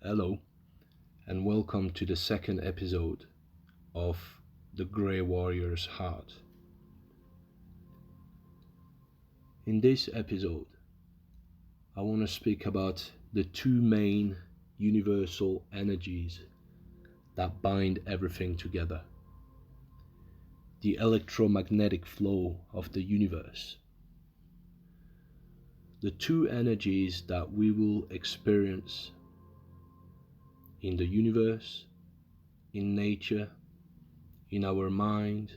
Hello, and welcome to the second episode of The Grey Warrior's Heart. In this episode, I want to speak about the two main universal energies that bind everything together: the electromagnetic flow of the universe. The two energies that we will experience in the universe, in nature, in our mind,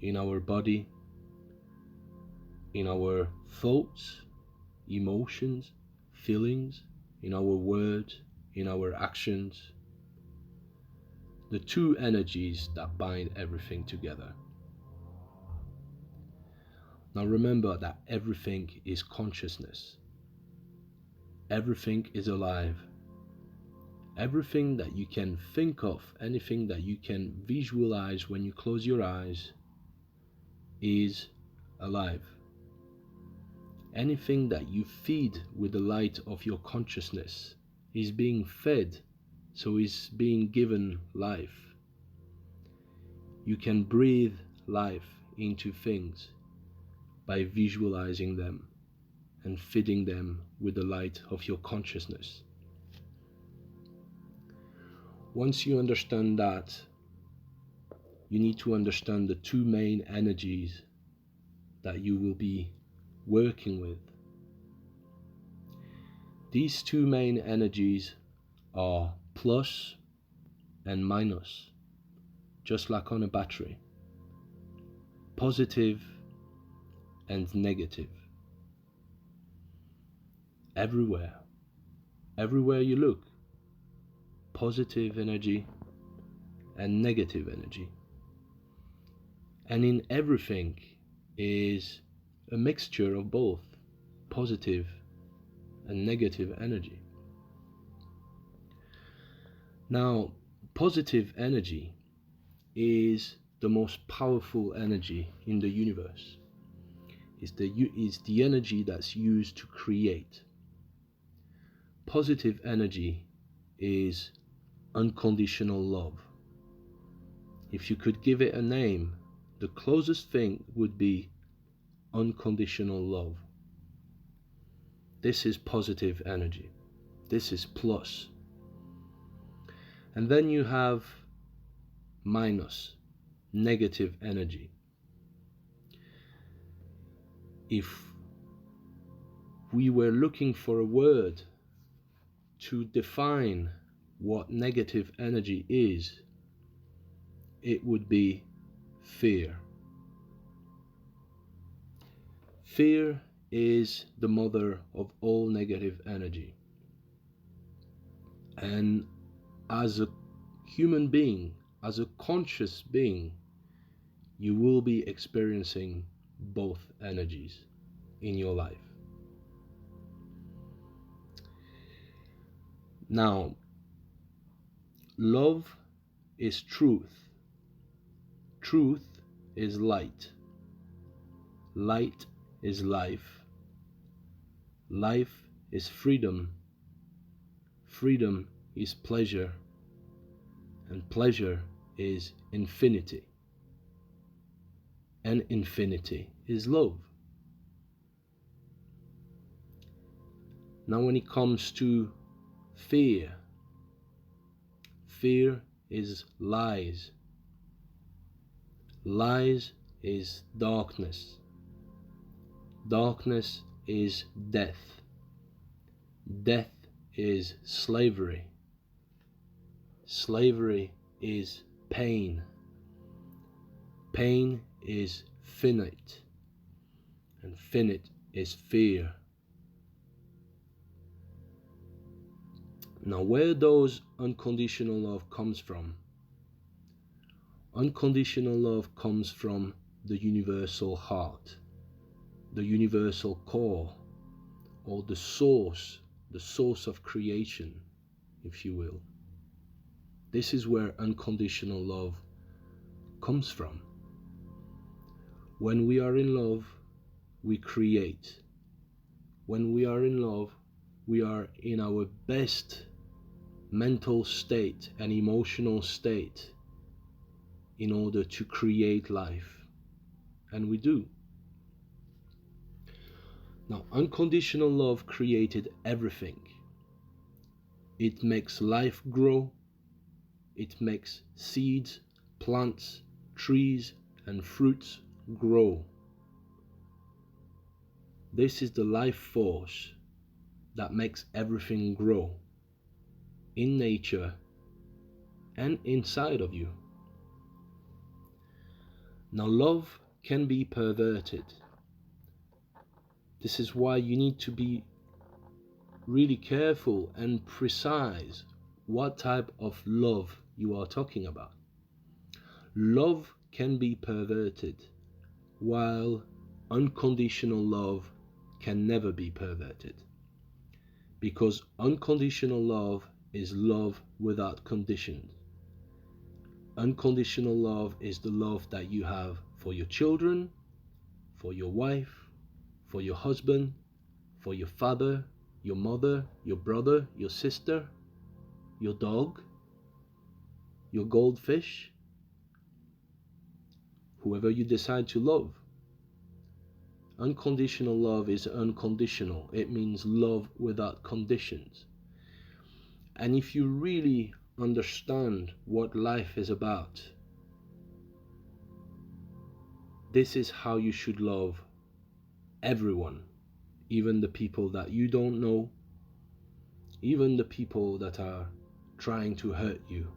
in our body, in our thoughts, emotions, feelings, in our words, in our actions. The two energies that bind everything together. Now remember that everything is consciousness. Everything is alive. Everything that you can think of, anything that you can visualize when you close your eyes, is alive. Anything that you feed with the light of your consciousness is being fed, so is being given life. You can breathe life into things by visualizing them and feeding them with the light of your consciousness. Once you understand that, you need to understand the two main energies that you will be working with. These two main energies are plus and minus, just like on a battery. Positive and negative. Everywhere you look, positive energy and negative energy. And in everything is a mixture of both positive and negative energy. Now, positive energy is the most powerful energy in the universe. It's the energy that's used to create. Positive energy is unconditional love. If you could give it a name, the closest thing would be unconditional love. This is positive energy. This is plus. And then you have minus, negative energy. If we were looking for a word to define what negative energy is, it would be fear. Fear is the mother of all negative energy. And as a human being, as a conscious being, you will be experiencing both energies in your life. Now, love is truth. Truth is light. Light is life. Life is freedom. Freedom is pleasure. And pleasure is infinity. And infinity is love. Now when it comes to fear, fear is lies. Lies is darkness. Darkness is death. Death is slavery. Slavery is pain. Pain is finite. And finite is fear. Now where does unconditional love comes from? Unconditional love comes from the universal heart, the universal core, or the source of creation, if you will. This is where unconditional love comes from. When we are in love, we create. When we are in love, we are in our best mental state and emotional state in order to create life. And we do. Now, unconditional love created everything. It makes life grow. It makes seeds, plants, trees, and fruits grow. This is the life force that makes everything grow in nature and inside of you. Now, love can be perverted. This is why you need to be really careful and precise what type of love you are talking about. Love can be perverted, while unconditional love can never be perverted. Because unconditional love is love without conditions. Unconditional love is the love that you have for your children, for your wife, for your husband, for your father, your mother, your brother, your sister, your dog, your goldfish, whoever you decide to love. Unconditional love is unconditional. It means love without conditions. And if you really understand what life is about, this is how you should love everyone, even the people that you don't know, even the people that are trying to hurt you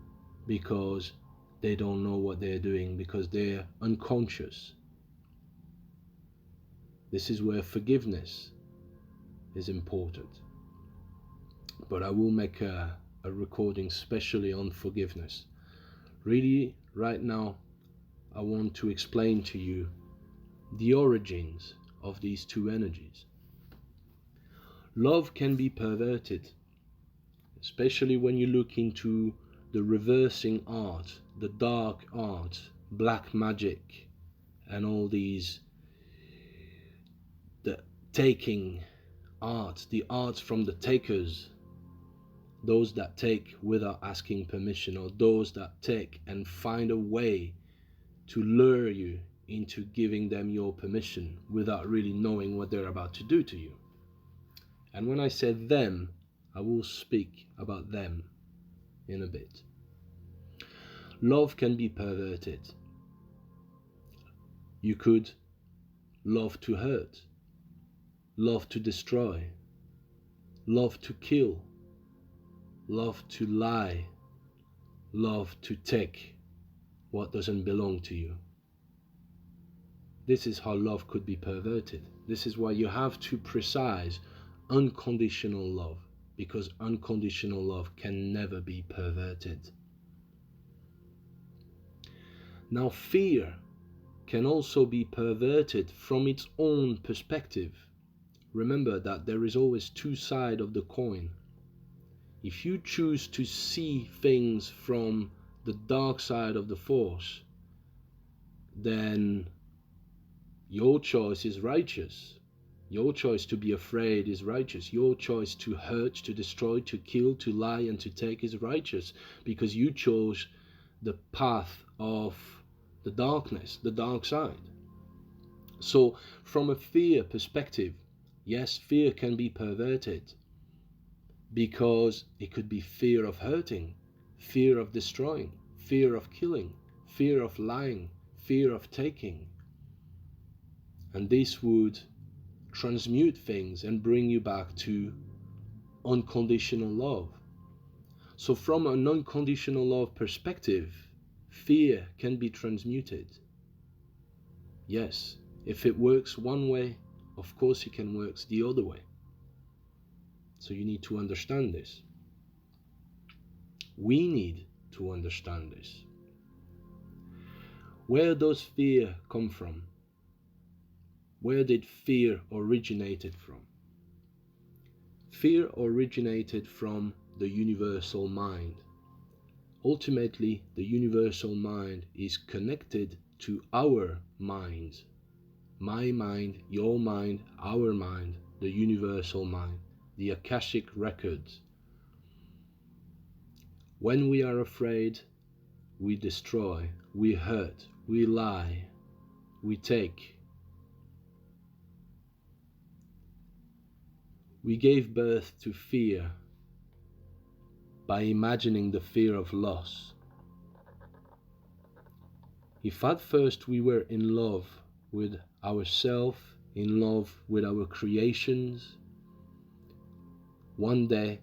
because they don't know what they're doing, because they're unconscious. This is where forgiveness is important. But I will make a recording specially on forgiveness. Really, right now, I want to explain to you the origins of these two energies. Love can be perverted, especially when you look into the reversing art, the dark art, black magic, and all these, the taking art, the arts from the takers, those that take without asking permission, or those that take and find a way to lure you into giving them your permission without really knowing what they're about to do to you. And when I say them, I will speak about them in a bit. Love can be perverted. You could love to hurt, love to destroy, love to kill, love to lie, love to take what doesn't belong to you. This is how love could be perverted. This is why you have to precise unconditional love, because unconditional love can never be perverted. Now, fear can also be perverted from its own perspective. Remember that there is always two sides of the coin. If you choose to see things from the dark side of the force, then your choice is righteous. Your choice to be afraid is righteous. Your choice to hurt, to destroy, to kill, to lie, and to take is righteous, because you chose the path of the darkness, the dark side. So from a fear perspective, yes, fear can be perverted, because it could be fear of hurting, fear of destroying, fear of killing, fear of lying, fear of taking. And this would transmute things and bring you back to unconditional love. So from an unconditional love perspective, fear can be transmuted. Yes, if it works one way, of course it can work the other way. So you need to understand this. We need to understand this. Where does fear come from? Where did fear originated from? Fear originated from the universal mind. Ultimately, the universal mind is connected to our minds. My mind, your mind, our mind, the universal mind, the Akashic records. When we are afraid, we destroy, we hurt, we lie, we take. We gave birth to fear by imagining the fear of loss. If at first we were in love with ourselves, in love with our creations, one day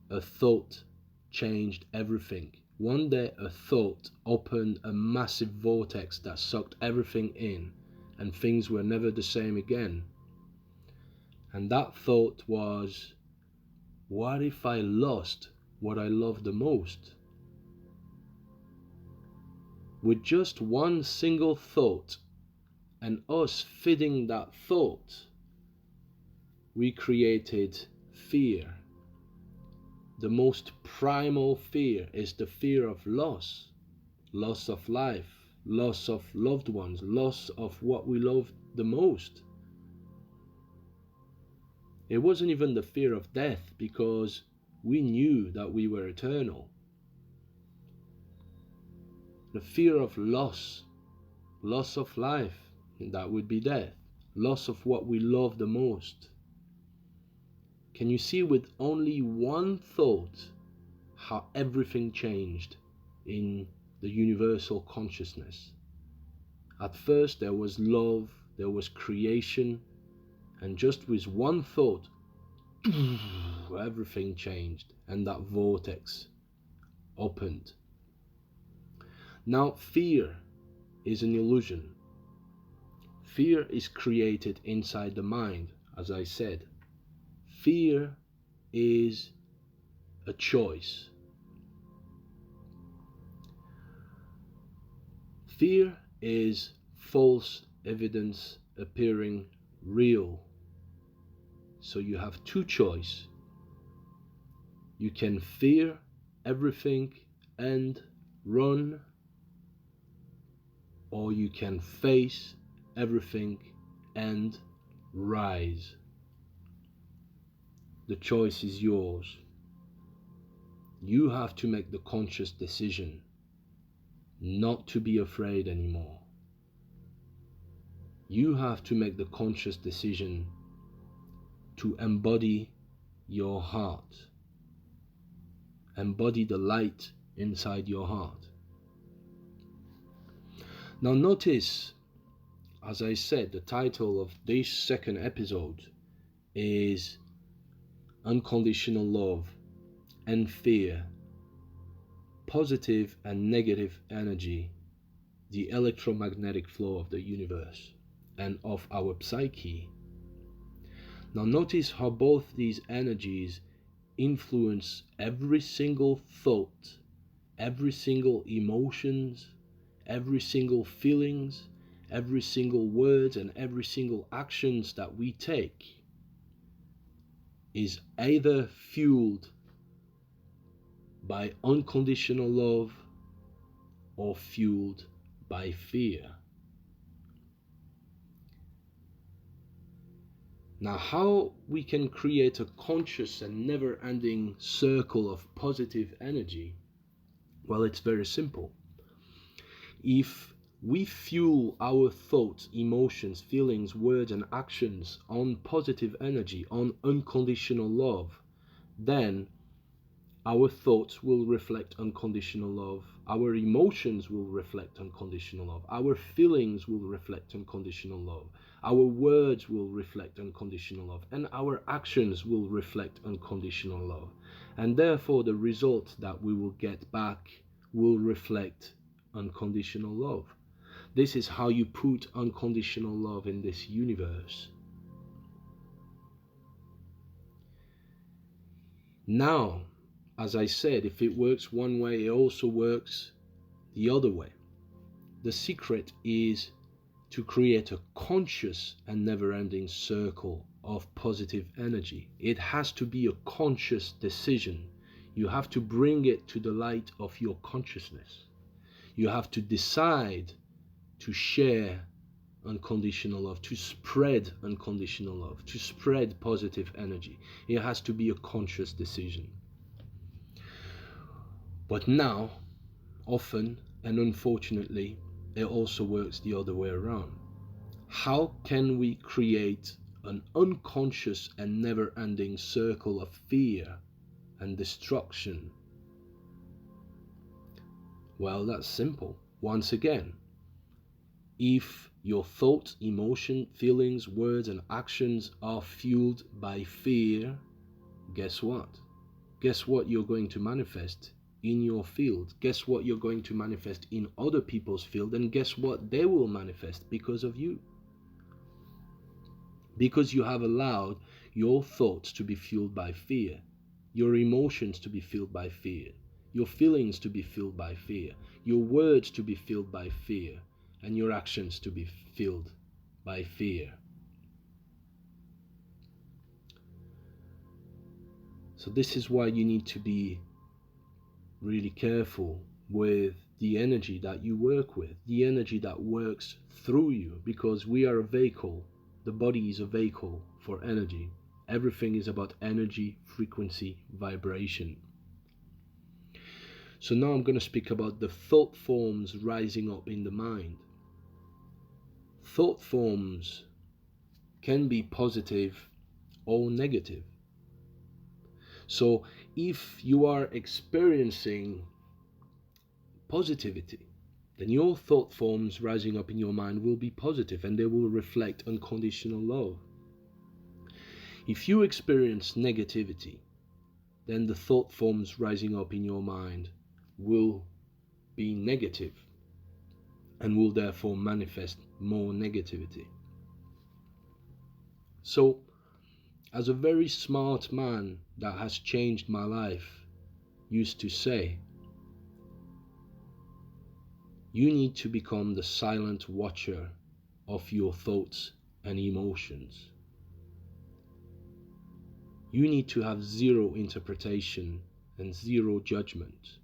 a thought changed everything. One day a thought opened a massive vortex that sucked everything in, and things were never the same again. And that thought was, what if I lost what I love the most? With just one single thought, and us feeding that thought, we created fear. The most primal fear is the fear of loss. Loss of life, loss of loved ones, loss of what we love the most. It wasn't even the fear of death, because we knew that we were eternal. The fear of loss, loss of life, that would be death, loss of what we love the most. Can you see with only one thought how everything changed in the universal consciousness? At first there was love, there was creation, and just with one thought, everything changed, and that vortex opened. Now, fear is an illusion. Fear is created inside the mind, as I said. Fear is a choice. Fear is false evidence appearing real. So you have two choices. You can fear everything and run, or you can face everything and rise. The choice is yours. You have to make the conscious decision not to be afraid anymore. You have to make the conscious decision to embody your heart. Embody the light inside your heart. Now notice, as I said, the title of this second episode is Unconditional Love and Fear, Positive and Negative Energy, the electromagnetic flow of the universe and of our psyche. Now notice how both these energies influence every single thought, every single emotions, every single feelings, every single words, and every single actions that we take is either fueled by unconditional love or fueled by fear. Now, how we can create a conscious and never-ending circle of positive energy? Well, it's very simple. If we fuel our thoughts, emotions, feelings, words, and actions on positive energy, on unconditional love, then our thoughts will reflect unconditional love, our emotions will reflect unconditional love, our feelings will reflect unconditional love, our words will reflect unconditional love, and our actions will reflect unconditional love. And therefore the result that we will get back will reflect unconditional love. This is how you put unconditional love in this universe. Now, as I said, if it works one way, it also works the other way. The secret is to create a conscious and never-ending circle of positive energy. It has to be a conscious decision. You have to bring it to the light of your consciousness. You have to decide to share unconditional love, to spread unconditional love, to spread positive energy. It has to be a conscious decision. But now, often and unfortunately, it also works the other way around. How can we create an unconscious and never-ending circle of fear and destruction? Well, that's simple. Once again, if your thoughts, emotions, feelings, words, and actions are fueled by fear, guess what? Guess what you're going to manifest in your field? Guess what you're going to manifest in other people's field? And guess what? They will manifest because of you. Because you have allowed your thoughts to be fueled by fear, your emotions to be fueled by fear, your feelings to be fueled by fear, your words to be fueled by fear, and your actions to be fueled by fear. So this is why you need to be really careful with the energy that you work with, the energy that works through you, because we are a vehicle. The body is a vehicle for energy. Everything is about energy, frequency, vibration. So now I'm going to speak about the thought forms rising up in the mind. Thought forms can be positive or negative. So if you are experiencing positivity, then your thought forms rising up in your mind will be positive and they will reflect unconditional love. If you experience negativity, then the thought forms rising up in your mind will be negative and will therefore manifest more negativity. So, as a very smart man that has changed my life used to say, you need to become the silent watcher of your thoughts and emotions. You need to have zero interpretation and zero judgment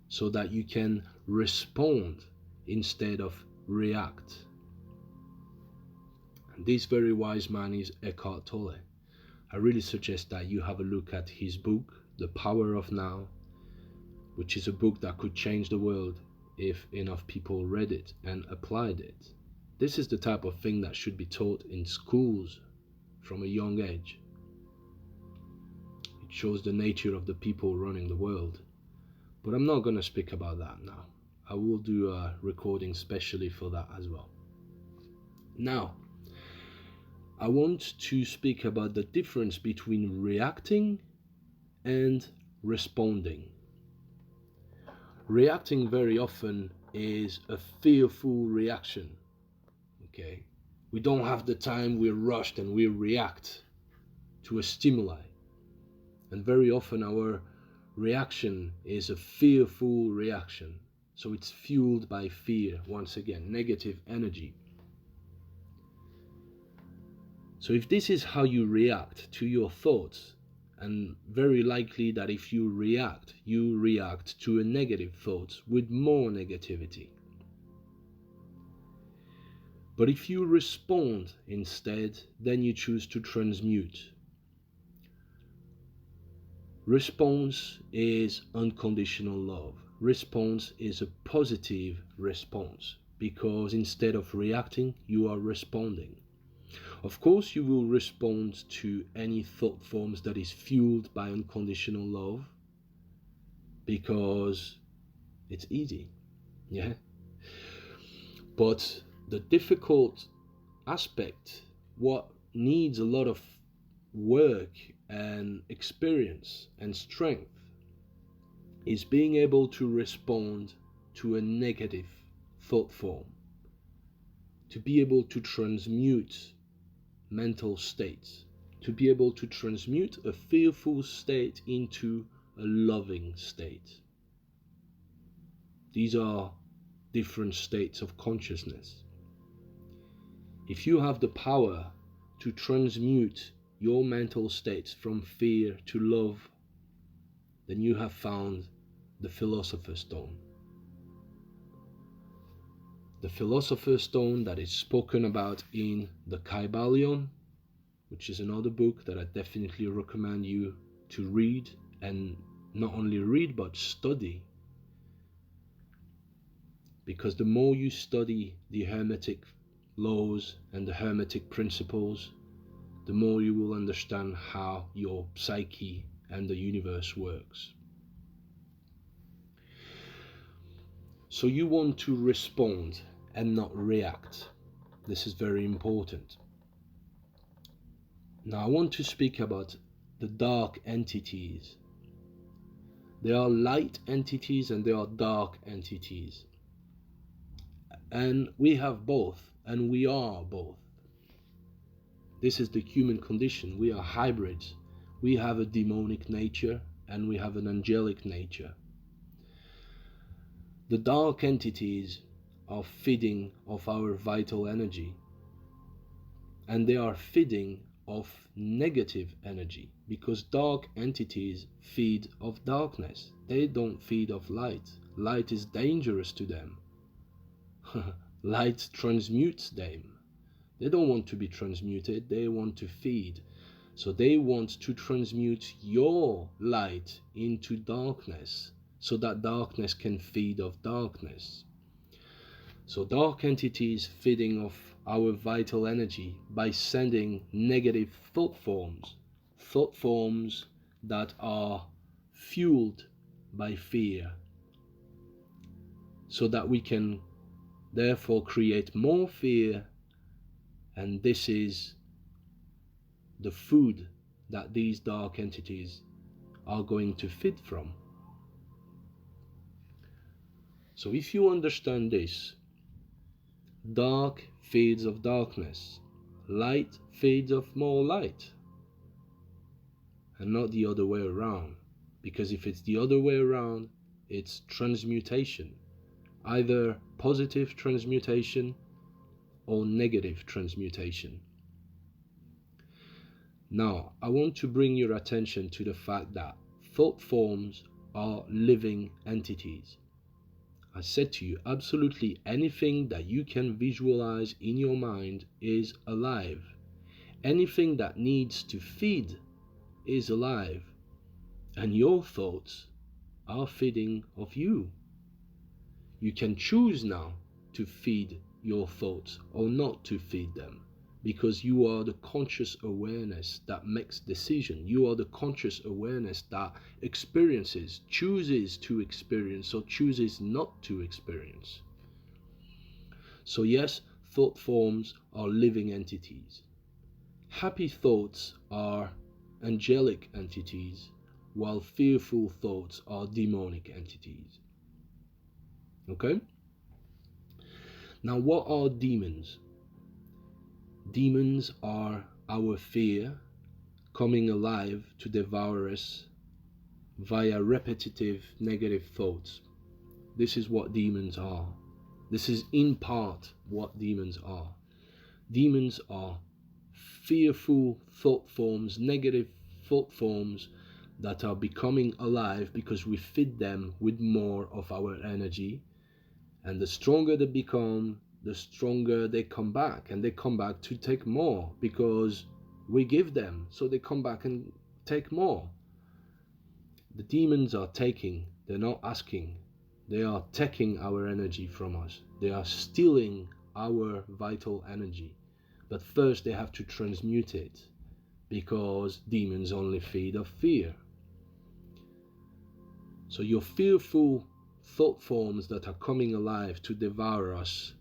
so that you can respond instead of react. And this very wise man is Eckhart Tolle. I really suggest that you have a look at his book, The Power of Now, which is a book that could change the world if enough people read it and applied it. This is the type of thing that should be taught in schools from a young age. It shows the nature of the people running the world. But I'm not going to speak about that now. I will do a recording specially for that as well. Now, I want to speak about the difference between reacting and responding. Reacting very often is a fearful reaction. Okay? We don't have the time, we're rushed and we react to a stimuli. And very often our reaction is a fearful reaction. So it's fueled by fear, once again, negative energy. So if this is how you react to your thoughts, and very likely that if you react to a negative thought with more negativity. But if you respond instead, then you choose to transmute. Response is unconditional love. Response is a positive response because instead of reacting, you are responding. Of course, you will respond to any thought forms that is fueled by unconditional love because it's easy, yeah? But the difficult aspect, what needs a lot of work and experience and strength, is being able to respond to a negative thought form, to be able to transmute mental states, to be able to transmute a fearful state into a loving state. These are different states of consciousness. If you have the power to transmute your mental states from fear to love, then you have found the Philosopher's Stone. The Philosopher's Stone that is spoken about in the Kybalion, which is another book that I definitely recommend you to read and Not only read, but study. Because the more you study the Hermetic laws and the Hermetic principles, the more you will understand how your psyche and the universe works. So you want to respond and not react. This is very important. Now I want to speak about the dark entities. There are light entities and there are dark entities. And we have both, and we are both. This is the human condition. We are hybrids. We have a demonic nature and we have an angelic nature. The dark entities are feeding off our vital energy, and they are feeding off negative energy, because dark entities feed off darkness. They don't feed off light. Light is dangerous to them. Light transmutes them. They don't want to be transmuted, they want to feed. So they want to transmute your light into darkness, so that darkness can feed off darkness. So dark entities feeding off our vital energy by sending negative thought forms that are fueled by fear, so that we can therefore create more fear, and this is the food that these dark entities are going to feed from. So if you understand this, dark feeds of darkness, light feeds of more light, and not the other way around. Because if it's the other way around, it's transmutation, either positive transmutation or negative transmutation. Now, I want to bring your attention to the fact that thought forms are living entities. I said to you, absolutely anything that you can visualize in your mind is alive. Anything that needs to feed is alive. And your thoughts are feeding of you. You can choose now to feed your thoughts or not to feed them, because you are the conscious awareness that makes decision. You are the conscious awareness that experiences, chooses to experience or chooses not to experience. So yes, thought forms are living entities. Happy thoughts are angelic entities, while fearful thoughts are demonic entities. Okay? Now, what are demons? Demons are our fear coming alive to devour us via repetitive negative thoughts. This is what demons are. This is in part what demons are. Demons are fearful thought forms, negative thought forms that are becoming alive because we feed them with more of our energy. And the stronger they become, the stronger they come back. And they come back to take more because we give them. So they come back and take more. The demons are taking, they're not asking. They are taking our energy from us. They are stealing our vital energy. But first they have to transmute it, because demons only feed off fear. So your fearful thought forms that are coming alive to devour us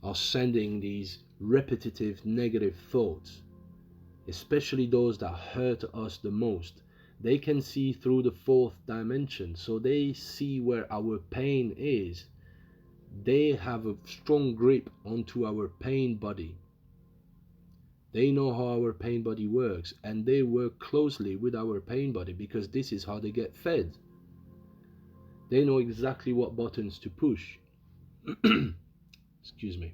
are sending these repetitive negative thoughts, especially those that hurt us the most. They can see through the fourth dimension, so they see where our pain is. They have a strong grip onto our pain body. They know how our pain body works, and they work closely with our pain body because this is how they get fed. They know exactly what buttons to push. Excuse me.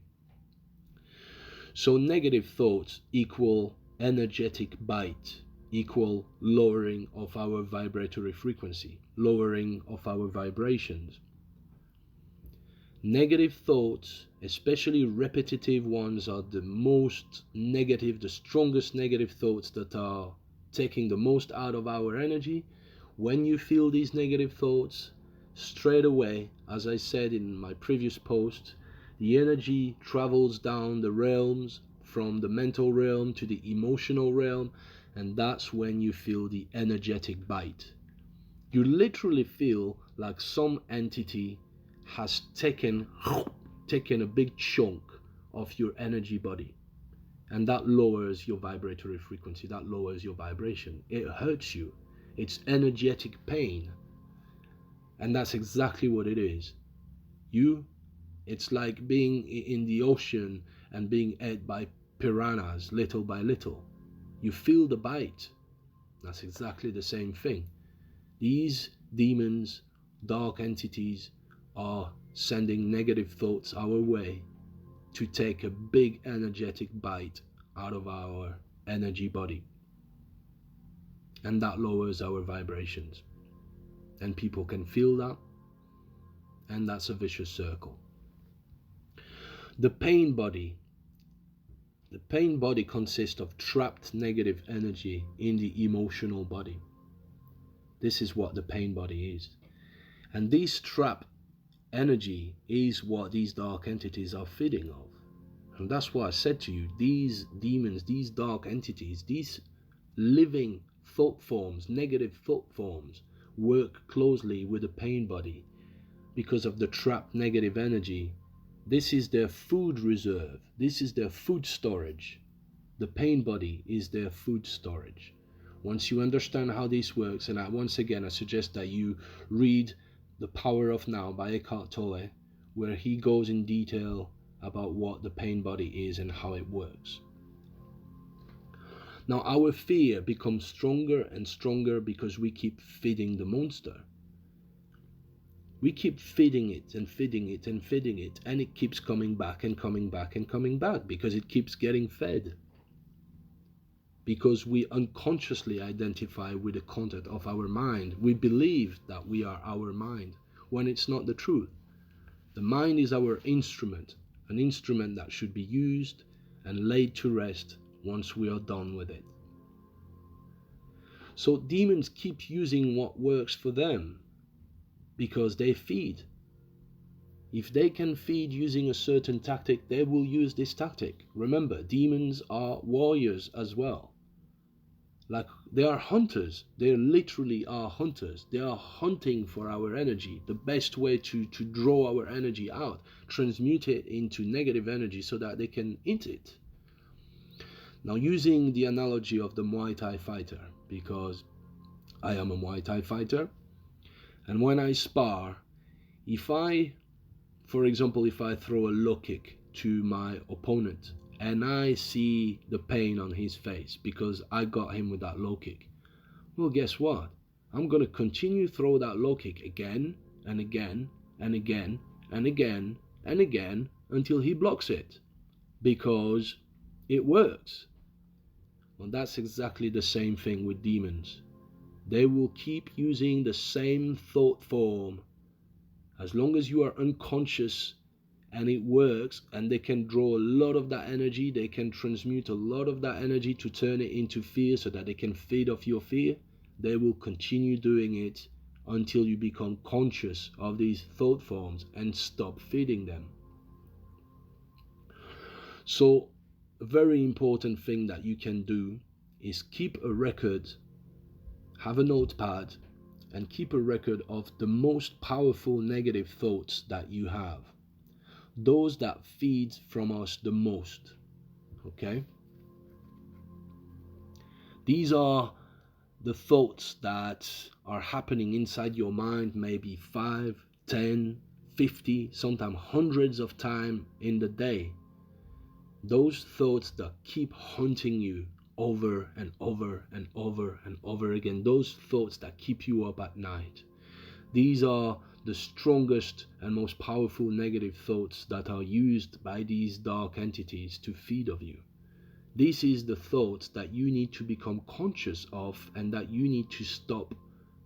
So negative thoughts equal energetic bite, equal lowering of our vibratory frequency, lowering of our vibrations. Negative thoughts, especially repetitive ones, are the most negative, the strongest negative thoughts that are taking the most out of our energy, when you feel these negative thoughts, straight away, as I said in my previous post, the energy travels down the realms from the mental realm to the emotional realm, and that's when you feel the energetic bite. You literally feel like some entity has taken a big chunk of your energy body, and that lowers your vibratory frequency, that lowers your vibration. It hurts you. It's energetic pain, and that's exactly what it is. It's like being in the ocean and being ate by piranhas little by little. You feel the bite. That's exactly the same thing. These demons, dark entities, are sending negative thoughts our way to take a big energetic bite out of our energy body. And that lowers our vibrations. And people can feel that, and that's a vicious circle. The pain body. The pain body consists of trapped negative energy in the emotional body. This is what the pain body is. And this trapped energy is what these dark entities are feeding off. And that's why I said to you, these demons, these dark entities, these living thought forms, negative thought forms, work closely with the pain body because of the trapped negative energy. This is their food reserve. This is their food storage. The pain body is their food storage. Once you understand how this works, and once again I suggest that you read The Power of Now by Eckhart Tolle, where he goes in detail about what the pain body is and how it works. Now our fear becomes stronger and stronger because we keep feeding the monster. We keep feeding it and feeding it and feeding it, and it keeps coming back and coming back and coming back because it keeps getting fed. Because we unconsciously identify with the content of our mind. We believe that we are our mind when it's not the truth. The mind is our instrument, an instrument that should be used and laid to rest once we are done with it. So demons keep using what works for them because they feed. If they can feed using a certain tactic, they will use this tactic. Remember, demons are warriors as well. Like, they are hunters. They literally are hunters. They are hunting for our energy. The best way to draw our energy out, transmute it into negative energy so that they can eat it. Now, using the analogy of the Muay Thai fighter, because I am a Muay Thai fighter, and when I spar, for example, if I throw a low kick to my opponent, and I see the pain on his face because I got him with that low kick, well, guess what? I'm going to continue throw that low kick again and again and again and again and again until he blocks it, because it works. Well, that's exactly the same thing with demons. They will keep using the same thought form as long as you are unconscious, and it works, and they can draw a lot of that energy. They can transmute a lot of that energy to turn it into fear so that they can feed off your fear. They will continue doing it until you become conscious of these thought forms and stop feeding them. So a very important thing that you can do is keep a record, have a notepad, and keep a record of the most powerful negative thoughts that you have. Those that feed from us the most. Okay? These are the thoughts that are happening inside your mind maybe 5, 10, 50, sometimes hundreds of times in the day. Those thoughts that keep haunting you over and over and over and over again. Those thoughts that keep you up at night. These are the strongest and most powerful negative thoughts that are used by these dark entities to feed of you. This is the thoughts that you need to become conscious of, and that you need to stop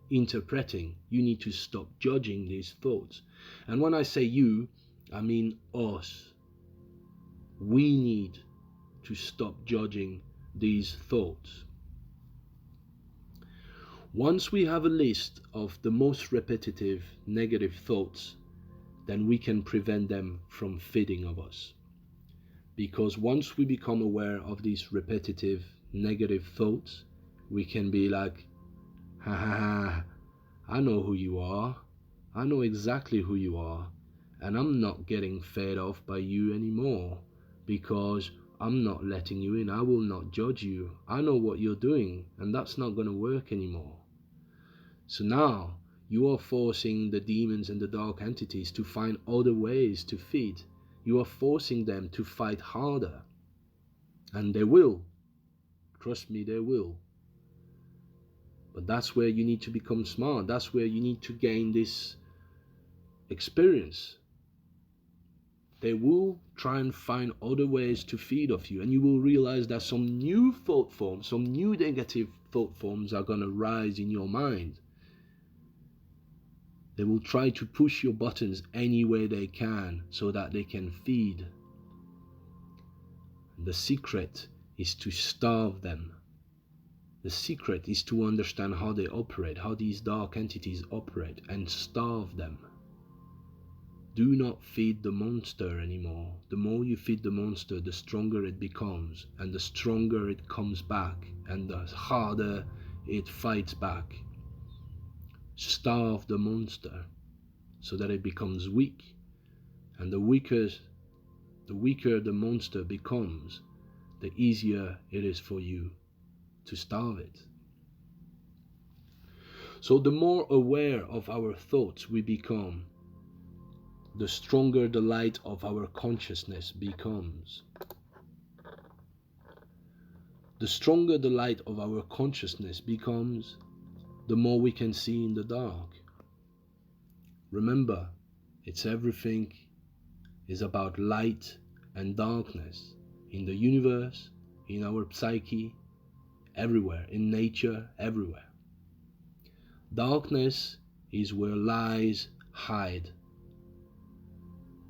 interpreting. You need to stop judging these thoughts. And when I say you, I mean us. We need to stop judging these thoughts. Once we have a list of the most repetitive negative thoughts, then we can prevent them from feeding of us. Because once we become aware of these repetitive negative thoughts, we can be like, ha ha ha, I know who you are. I know exactly who you are. And I'm not getting fed off by you anymore because I'm not letting you in. I will not judge you. I know what you're doing, and that's not going to work anymore. So now you are forcing the demons and the dark entities to find other ways to feed. You are forcing them to fight harder. And they will. Trust me, they will. But that's where you need to become smart. That's where you need to gain this experience. They will try and find other ways to feed off you, and you will realize that some new thought forms, some new negative thought forms are going to rise in your mind. They will try to push your buttons any way they can so that they can feed. And the secret is to starve them. The secret is to understand how they operate, how these dark entities operate, and starve them. Do not feed the monster anymore. The more you feed the monster, the stronger it becomes, and the stronger it comes back, and the harder it fights back. Starve the monster so that it becomes weak, and the weaker the monster becomes, the easier it is for you to starve it. So the more aware of our thoughts we become, the stronger the light of our consciousness becomes. The stronger the light of our consciousness becomes, the more we can see in the dark. Remember, it's everything is about light and darkness in the universe, in our psyche, everywhere, in nature, everywhere. Darkness is where lies hide.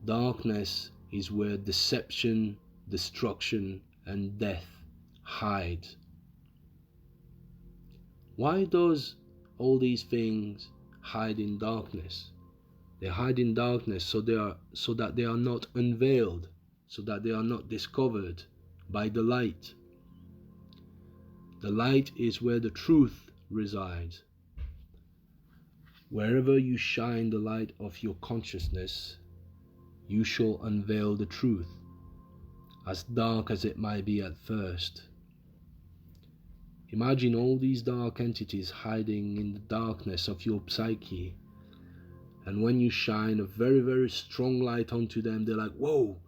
Darkness is where deception, destruction, and death hide. Why does all these things hide in darkness? They hide in darkness so that they are not unveiled, so that they are not discovered by the light. The light is where the truth resides. Wherever you shine the light of your consciousness, you shall unveil the truth, as dark as it might be at first. Imagine all these dark entities hiding in the darkness of your psyche, and when you shine a very, very strong light onto them, they're like, whoa,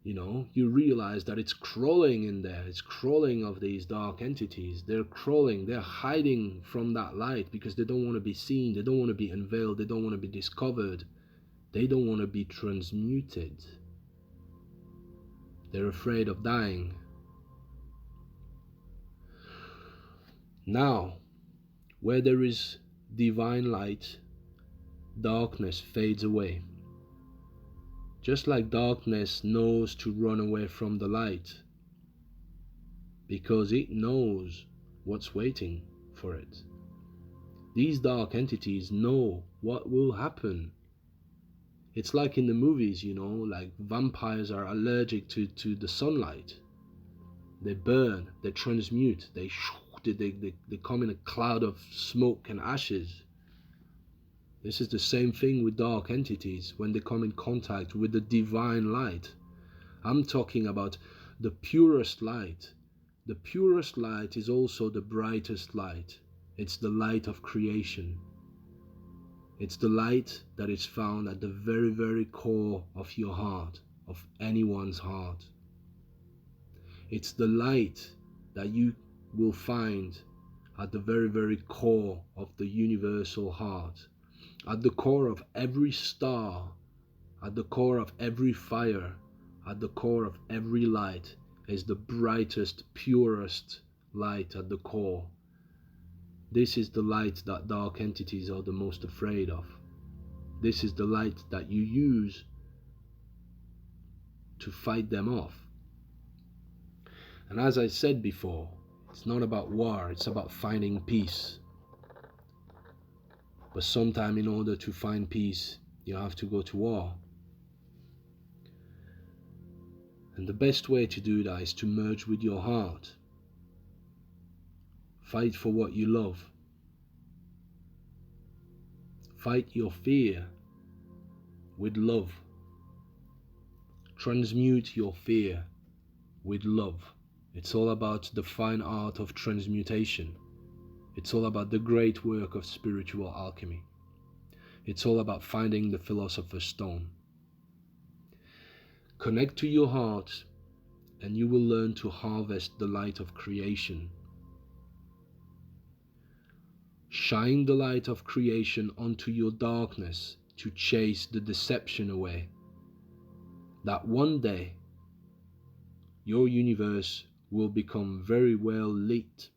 you realize that it's crawling in there. It's crawling of these dark entities. They're crawling, they're hiding from that light because they don't want to be seen, they don't want to be unveiled, they don't want to be discovered. They don't want to be transmuted. They're afraid of dying. Now, where there is divine light, darkness fades away. Just like darkness knows to run away from the light, because it knows what's waiting for it. These dark entities know what will happen. It's like in the movies, like vampires are allergic to the sunlight. They burn, they transmute, they come in a cloud of smoke and ashes. This is the same thing with dark entities when they come in contact with the divine light. I'm talking about the purest light. The purest light is also the brightest light. It's the light of creation. It's the light that is found at the very, very core of your heart, of anyone's heart. It's the light that you will find at the very, very core of the universal heart, at the core of every star, at the core of every fire, at the core of every light is the brightest, purest light at the core. This is the light that dark entities are the most afraid of. This is the light that you use to fight them off. And as I said before, it's not about war, it's about finding peace. But sometimes in order to find peace, you have to go to war. And the best way to do that is to merge with your heart. Fight for what you love. Fight your fear with love. Transmute your fear with love. It's all about the fine art of transmutation. It's all about the great work of spiritual alchemy. It's all about finding the philosopher's stone. Connect to your heart and you will learn to harvest the light of creation. Shine the light of creation onto your darkness to chase the deception away. That one day, your universe will become very well lit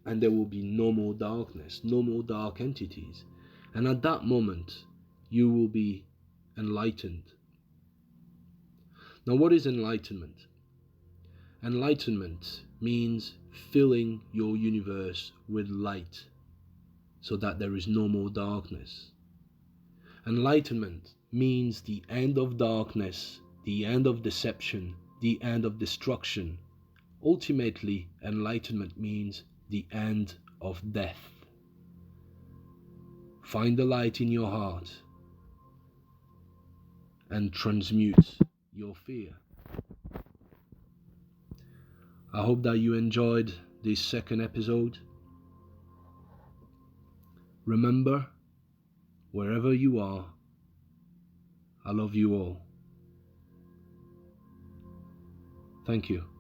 and there will be no more darkness, no more dark entities. And at that moment, you will be enlightened. Now, what is enlightenment? Enlightenment means filling your universe with light so that there is no more darkness. Enlightenment means the end of darkness, the end of deception, the end of destruction. Ultimately, enlightenment means the end of death. Find the light in your heart and transmute your fear. I hope that you enjoyed this second episode. Remember, wherever you are, I love you all. Thank you.